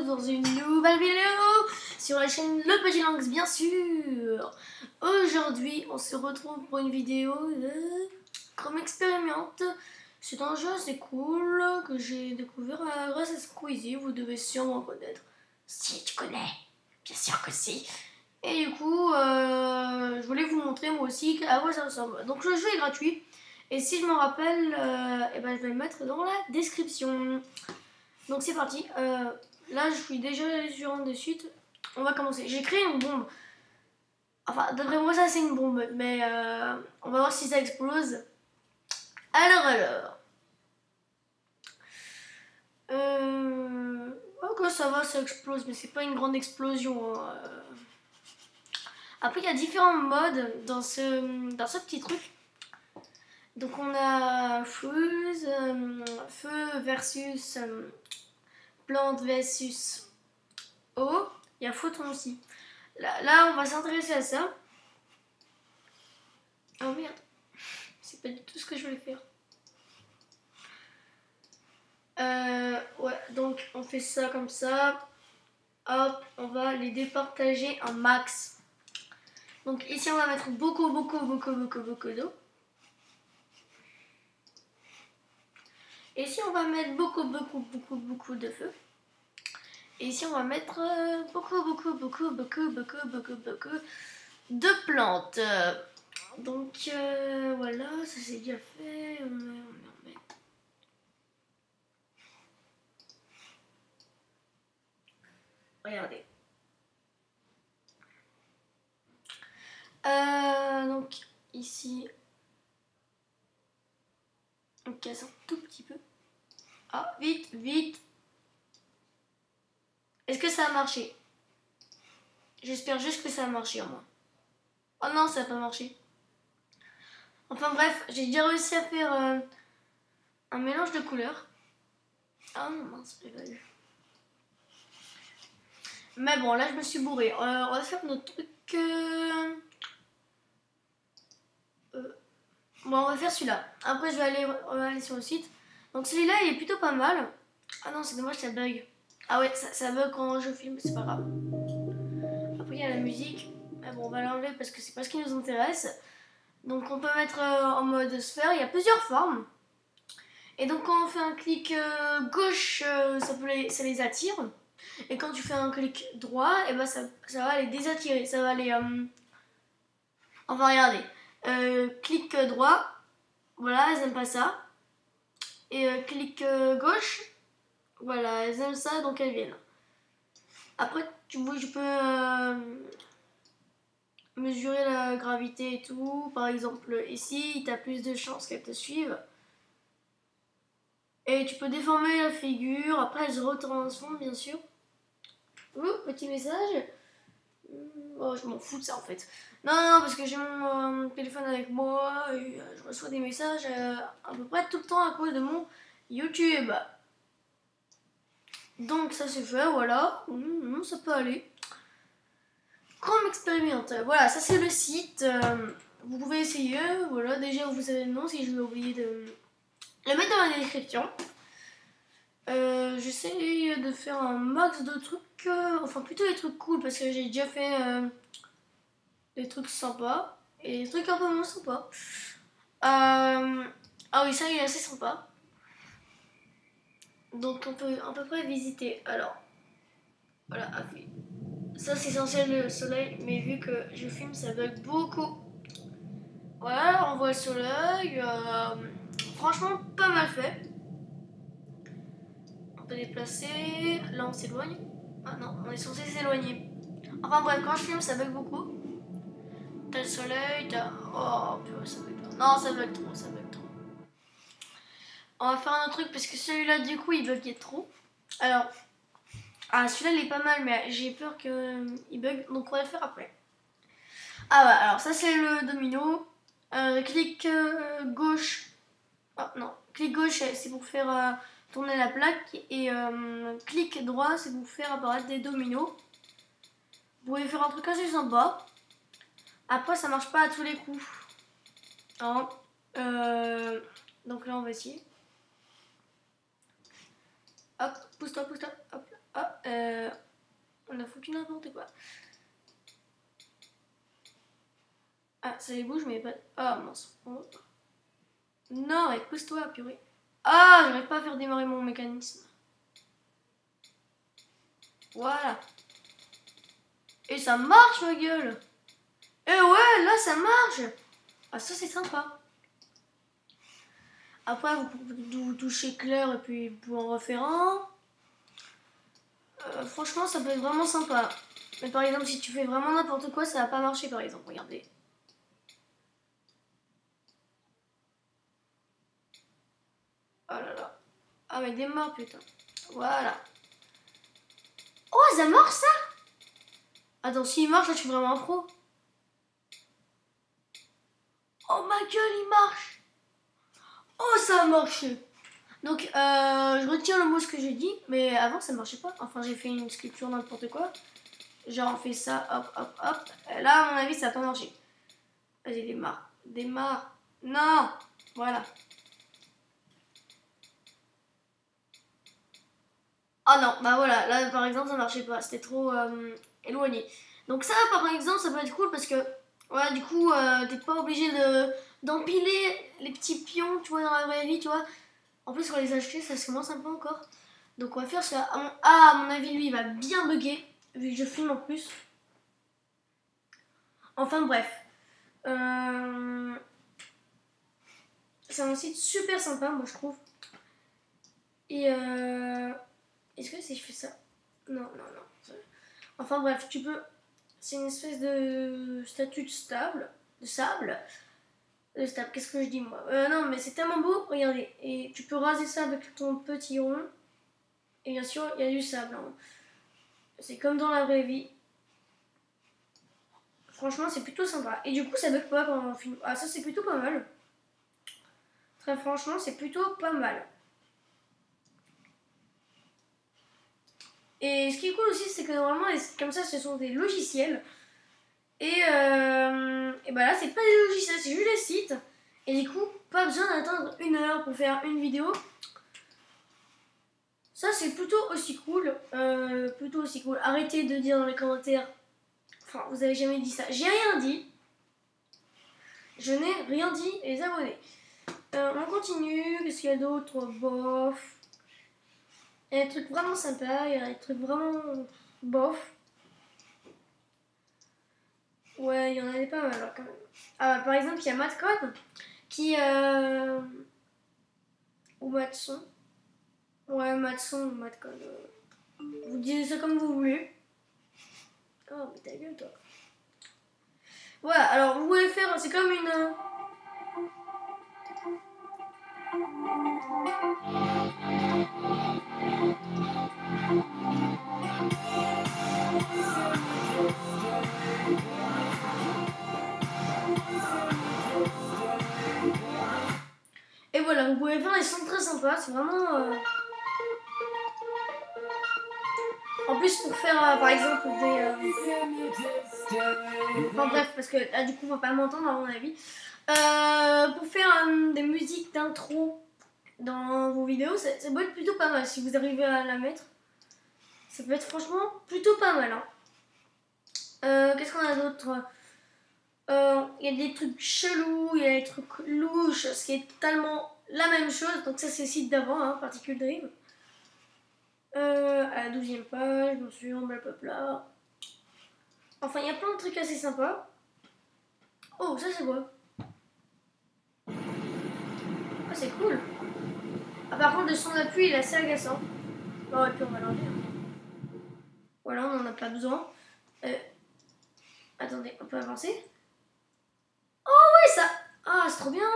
Dans une nouvelle vidéo sur la chaîne Le Petit Lynx, bien sûr. Aujourd'hui, on se retrouve pour une vidéo de Chrome Expérimente. C'est un jeu assez cool que j'ai découvert grâce à Squeezie. Vous devez sûrement connaître. Si tu connais, bien sûr que si. Et du coup, je voulais vous montrer moi aussi à quoi ça ressemble. Donc le jeu est gratuit. Et si je me rappelle, je vais le mettre dans la description. Donc c'est parti. Là, je suis déjà sur un des sites. On va commencer. J'ai créé une bombe. Enfin, d'après moi, ça c'est une bombe. Mais on va voir si ça explose. Alors. Ok, ça va, ça explose. Mais c'est pas une grande explosion. Hein. Après, il y a différents modes dans ce petit truc. Donc on a fuse, feu versus plante versus eau. Il y a photon aussi. Là, on va s'intéresser à ça. Oh merde, c'est pas du tout ce que je voulais faire. Ouais, donc on fait ça comme ça. Hop, on va les départager un max. Donc ici, on va mettre beaucoup d'eau. Et ici, on va mettre beaucoup de feu. Et ici, on va mettre beaucoup de plantes. Donc voilà, ça c'est déjà fait. On met. Regardez. Donc ici, on casse un tout petit peu. Ah, vite. Est-ce que ça a marché? J'espère juste que ça a marché en moi. Oh non, ça n'a pas marché. Enfin bref, j'ai déjà réussi à faire un mélange de couleurs. Ah non, mince, j'ai pas eu. Mais bon, là je me suis bourré. On va faire notre truc. Bon, on va faire celui-là. Après, on va aller sur le site. Donc celui-là, il est plutôt pas mal. Ah non, c'est dommage, ça bug. Ah ouais, ça bug quand je filme, c'est pas grave. Après, il y a la musique. Mais bon, on va l'enlever parce que c'est pas ce qui nous intéresse. Donc on peut mettre en mode sphère. Il y a plusieurs formes. Et donc quand on fait un clic gauche, ça les attire. Et quand tu fais un clic droit, et ben ça va les désattirer. Ça va les... Enfin, regardez. Clic droit. Voilà, elles aiment pas ça. Et clic gauche. Voilà, elles aiment ça, donc elles viennent. Après, tu peux mesurer la gravité et tout. Par exemple, ici, tu as plus de chances qu'elles te suivent. Et tu peux déformer la figure. Après, elles se retransforment, bien sûr. Petit message. Oh, je m'en fous de ça, en fait. Non, parce que j'ai mon téléphone avec moi. Et je reçois des messages à peu près tout le temps à cause de mon YouTube. Donc, ça c'est fait, voilà. Ça peut aller. Chrome Expérimente, voilà, ça c'est le site. Vous pouvez essayer, voilà, déjà vous savez le nom si je vais oublier de le mettre dans la description. J'essaie de faire un max de trucs, enfin plutôt des trucs cool parce que j'ai déjà fait des trucs sympas et des trucs un peu moins sympas. Ah oui, ça il est assez sympa. Donc on peut à peu près visiter. Alors, voilà, ça c'est censé être le soleil, mais vu que je filme, ça bug beaucoup. Voilà, on voit le soleil. Franchement, pas mal fait. On peut déplacer. Là, on s'éloigne. Ah non, on est censé s'éloigner. Enfin bref, quand je filme, ça bug beaucoup. T'as le soleil, t'as... Oh, purée, ça bug pas. Non, ça bug trop, ça bug trop. On va faire un autre truc parce que celui-là, du coup, il buguait trop. Alors, celui-là, il est pas mal, mais j'ai peur qu'il bug, donc on va le faire après. Ah ouais, alors ça, c'est le domino. Clic gauche. Oh non, clic gauche, c'est pour faire tourner la plaque. Et clic droit, c'est pour faire apparaître des dominos. Vous pouvez faire un truc assez sympa. Après, ça marche pas à tous les coups. Hein. Donc là, on va essayer. Hop, pousse-toi. Hop, hop, On a foutu n'importe quoi. Ah, ça les bouge, mais pas... Ah, mince. Oh. Non, pousse-toi, purée. Ah, j'arrive pas à faire démarrer mon mécanisme. Voilà. Et ça marche, ma gueule. Et ouais, là, ça marche. Ah, ça, c'est sympa. Après, vous touchez clair et puis pour en refaire un. Franchement, ça peut être vraiment sympa. Mais par exemple, si tu fais vraiment n'importe quoi, ça va pas marcher, par exemple. Regardez. Oh là là. Ah, mais démarre, putain. Voilà. Oh, ça marche, ça? Attends, s'il marche, là, je suis vraiment un pro. Oh, ma gueule, il marche. Oh, ça a marché. Donc, je retiens le mot ce que j'ai dit, mais avant, ça marchait pas. Enfin, j'ai fait une sculpture n'importe quoi. Genre, on fait ça, hop, hop, hop. Et là, à mon avis, ça a pas marché. Vas-y, démarre. Démarre. Non. Voilà. Ah non, bah voilà, là par exemple ça marchait pas, c'était trop éloigné. Donc ça par exemple ça peut être cool parce que voilà du coup t'es pas obligé d'empiler les petits pions tu vois dans la vraie vie tu vois. En plus on va les acheter ça c'est moins sympa encore. Donc on va faire ça. Ah à mon avis lui il va bien bugger vu que je filme en plus. Enfin bref. C'est un site super sympa moi je trouve. Et est-ce que si je fais ça? Non, non, non. Enfin bref, tu peux... C'est une espèce de statue de sable. De sable. De sable, qu'est-ce que je dis moi? Non, mais c'est tellement beau, regardez. Et tu peux raser ça avec ton petit rond. Et bien sûr, il y a du sable. Hein. C'est comme dans la vraie vie. Franchement, c'est plutôt sympa. Et du coup, ça bug pas quand on filme. Ah, ça, c'est plutôt pas mal. Très franchement, c'est plutôt pas mal. Et ce qui est cool aussi, c'est que normalement, comme ça, ce sont des logiciels. Et bah là, c'est pas des logiciels, c'est juste des sites. Et du coup, pas besoin d'attendre 1 heure pour faire une vidéo. Ça, c'est plutôt aussi cool. Plutôt aussi cool. Arrêtez de dire dans les commentaires. Enfin, vous avez jamais dit ça. J'ai rien dit. Je n'ai rien dit, les abonnés. On continue. Qu'est-ce qu'il y a d'autre? Bof. Il y a des trucs vraiment sympas. Il y a des trucs vraiment bof. Ouais, il y en avait pas mal quand même. Par exemple, il y a Matcode qui. Ou Matson. Ouais, Matson ou Matcode. Vous disiez ça comme vous voulez. Oh, mais ta gueule, toi. Voilà, alors vous pouvez faire. C'est comme une. Et voilà, vous pouvez faire des sons très sympas, c'est vraiment... En plus pour faire par exemple des... Enfin bref, parce que là du coup on va pas m'entendre à mon avis. Pour faire des musiques d'intro dans vos vidéos, ça peut être plutôt pas mal si vous arrivez à la mettre. Ça peut être franchement plutôt pas mal. Hein. Qu'est-ce qu'on a d'autre? Il y a des trucs chelous, il y a des trucs louches, ce qui est totalement la même chose. Donc ça c'est le site d'avant, hein, Particle Dream. À la 12e page, bien sûr, blablabla. Enfin, il y a plein de trucs assez sympas. Oh, ça c'est quoi? Ah, c'est cool. Ah, par contre, le son d'appui il est assez agaçant. Bon, et puis on va l'enlever. Voilà, on n'en a pas besoin. Attendez, on peut avancer? Oh, oui, ça. Ah, c'est trop bien.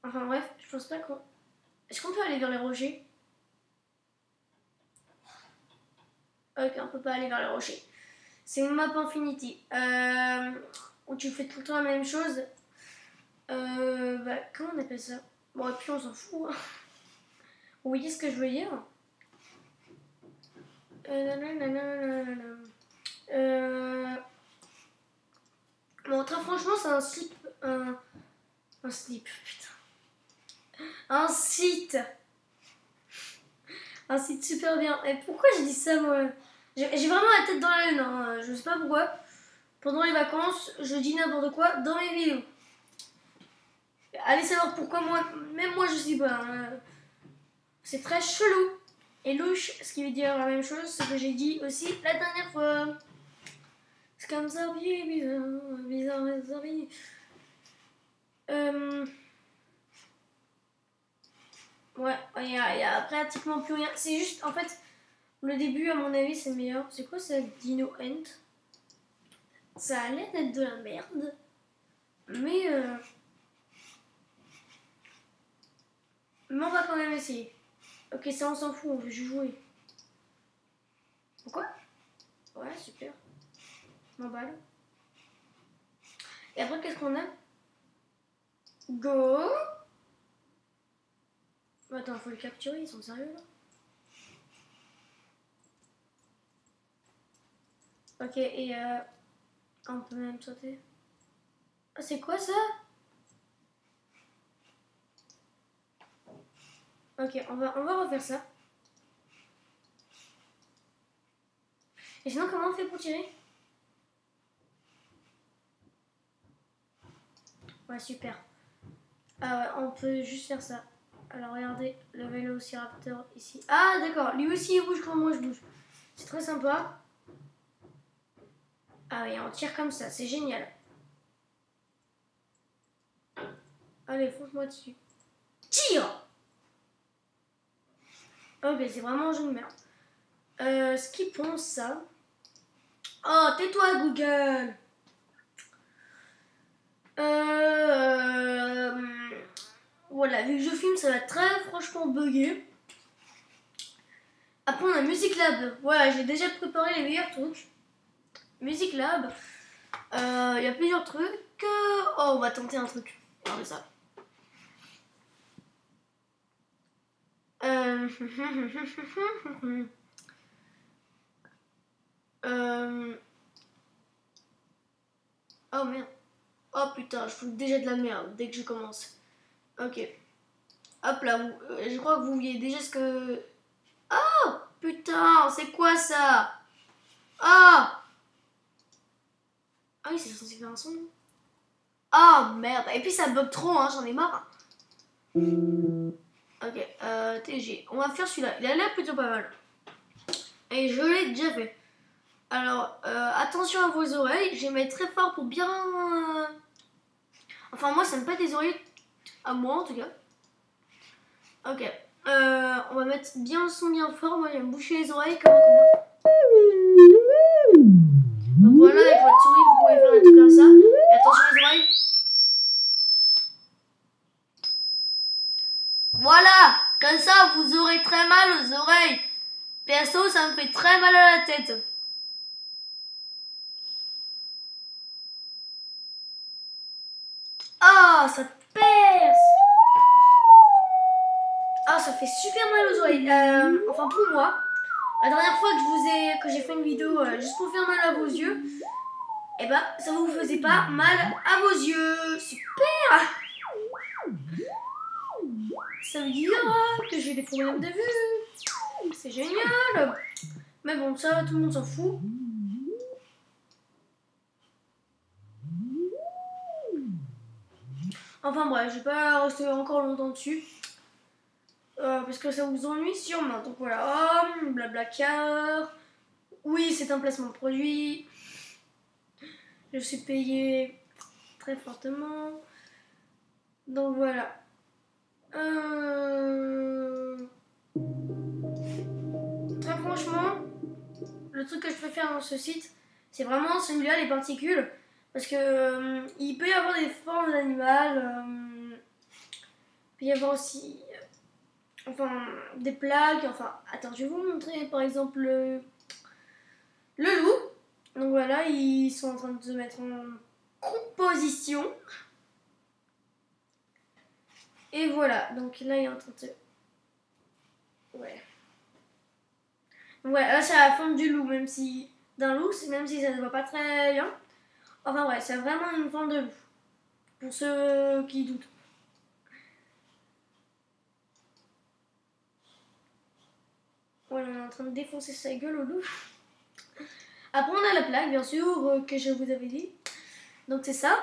Enfin, bref, je pense pas qu'on. Est-ce qu'on peut aller vers les rochers? Ok, on peut pas aller vers les rochers. C'est une map Infinity. Où tu fais tout le temps la même chose. Bah, comment on appelle ça? Bon, et puis on s'en fout. Hein. Vous voyez ce que je veux dire? Bon, très franchement, c'est un slip. Un slip, putain. Un site. un site super bien. Et pourquoi je dis ça, moi? J'ai vraiment la tête dans la lune, hein. Je sais pas pourquoi. Pendant les vacances, je dis n'importe quoi dans mes vidéos. Allez savoir pourquoi moi, même moi je sais pas. Hein. C'est très chelou et louche, ce qui veut dire la même chose, ce que j'ai dit aussi la dernière fois. C'est comme ça, bizarre, bizarre. Ouais, il y a pratiquement plus rien. C'est juste, en fait, le début, à mon avis, c'est meilleur. C'est quoi ça, Dino End? Ça a l'air d'être de la merde. Mais on va quand même essayer. Ok, ça on s'en fout, on veut juste jouer. Pourquoi? Ouais, super. Je m'emballe. Et après, qu'est-ce qu'on a? Go! Attends, faut le capturer, ils sont sérieux là? Ok, et on peut même sauter. Ah, c'est quoi ça? Ok, on va refaire ça. Et sinon, comment on fait pour tirer? Ouais, super. Ah ouais, on peut juste faire ça. Alors regardez, le vélociraptor ici. Ah d'accord, lui aussi il bouge quand moi je bouge. C'est très sympa. Ah oui, on tire comme ça, c'est génial. Allez, fonce-moi dessus. Tire! Oh, mais c'est vraiment un jeu de merde. Skippons ça. Oh, tais-toi, Google! Voilà, vu que je filme, ça va très franchement bugger. Après, on a Music Lab. Voilà, j'ai déjà préparé les meilleurs trucs. Music Lab. Il y a plusieurs trucs. Oh, on va tenter un truc. Regardez ça. Oh merde. Oh putain, je fous déjà de la merde dès que je commence. Ok. Hop là, je crois que vous voyez déjà ce que... Oh putain, c'est quoi ça? Ah! Ah oui, c'est censé faire un son. Ah merde. Et puis ça bug trop, hein, j'en ai marre. Ok, TG. On va faire celui-là. Il a l'air plutôt pas mal. Et je l'ai déjà fait. Alors, attention à vos oreilles. Je vais mettre très fort pour bien... Enfin, moi, ça me pète les oreilles. À moi, en tout cas. Ok. On va mettre bien le son bien fort. Moi, je vais me boucher les oreilles comme un connard. Donc voilà, avec votre souris, vous pouvez faire des trucs comme ça. Et attention aux oreilles. Voilà. Comme ça, vous aurez très mal aux oreilles. Perso, ça me fait très mal à la tête. Ah, ça perce. Ah, ça fait super mal aux oreilles. Enfin, pour moi. La dernière fois que j'ai fait une vidéo juste pour faire mal à vos yeux, et bah, ça vous faisait pas mal à vos yeux. Super. Ça veut dire que j'ai des problèmes de vue. C'est génial. Mais bon, ça, tout le monde s'en fout. Enfin bref, je vais pas rester encore longtemps dessus. Parce que ça vous ennuie sûrement. Donc voilà, Blablacar. Oui, c'est un placement de produit. Je suis payée très fortement. Donc voilà. Très franchement, le truc que je préfère dans ce site, c'est vraiment celui-là, les particules. Parce que il peut y avoir des formes d'animal. Il peut y avoir aussi enfin, des plaques. Enfin, attends, je vais vous montrer par exemple le loup. Donc voilà, ils sont en train de se mettre en composition. Et voilà, donc là il est en train de se... Ouais. Donc voilà, là c'est la forme du loup, même si... D'un loup, même si ça ne se voit pas très bien. Enfin ouais, c'est vraiment une forme de loup. Pour ceux qui doutent. Voilà, on est en train de défoncer sa gueule au loup. Après, on a la plaque, bien sûr, que je vous avais dit. Donc, c'est ça.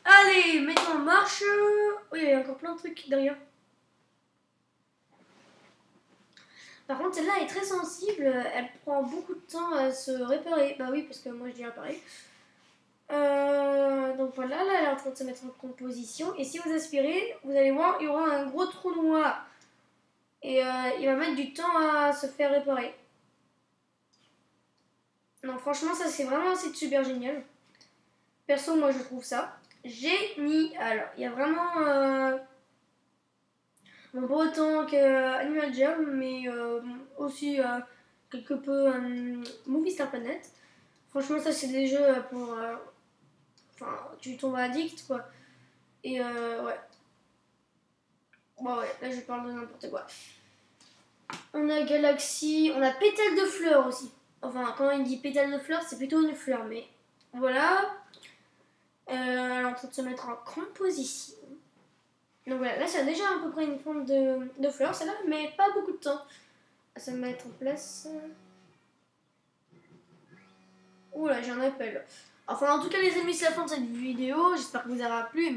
Allez, mettons en marche. Oui, il y a encore plein de trucs derrière. Par contre, celle-là est très sensible. Elle prend beaucoup de temps à se réparer. Bah oui, parce que moi, je dis réparer. Donc voilà, là, elle est en train de se mettre en composition. Et si vous aspirez, vous allez voir, il y aura un gros trou noir. Et il va mettre du temps à se faire réparer. Non, franchement, ça, c'est vraiment un site super génial. Perso, moi, je trouve ça génial. Il y a vraiment... Bon, pas autant qu'Animal Jam, mais aussi quelque peu Movie Star Planet. Franchement, ça, c'est des jeux pour... Enfin, tu tombes addict, quoi. Et ouais. Bon, ouais, là, je parle de n'importe quoi. On a Galaxy, on a Pétale de fleurs aussi. Enfin, quand il dit pétale de fleurs, c'est plutôt une fleur, mais voilà. Elle est en train de se mettre en composition. Donc voilà, là, ça a déjà à peu près une forme de fleurs, celle-là, mais pas beaucoup de temps à se mettre en place. Oula, j'ai un appel. Enfin, en tout cas, les amis, c'est la fin de cette vidéo. J'espère que vous aura plu.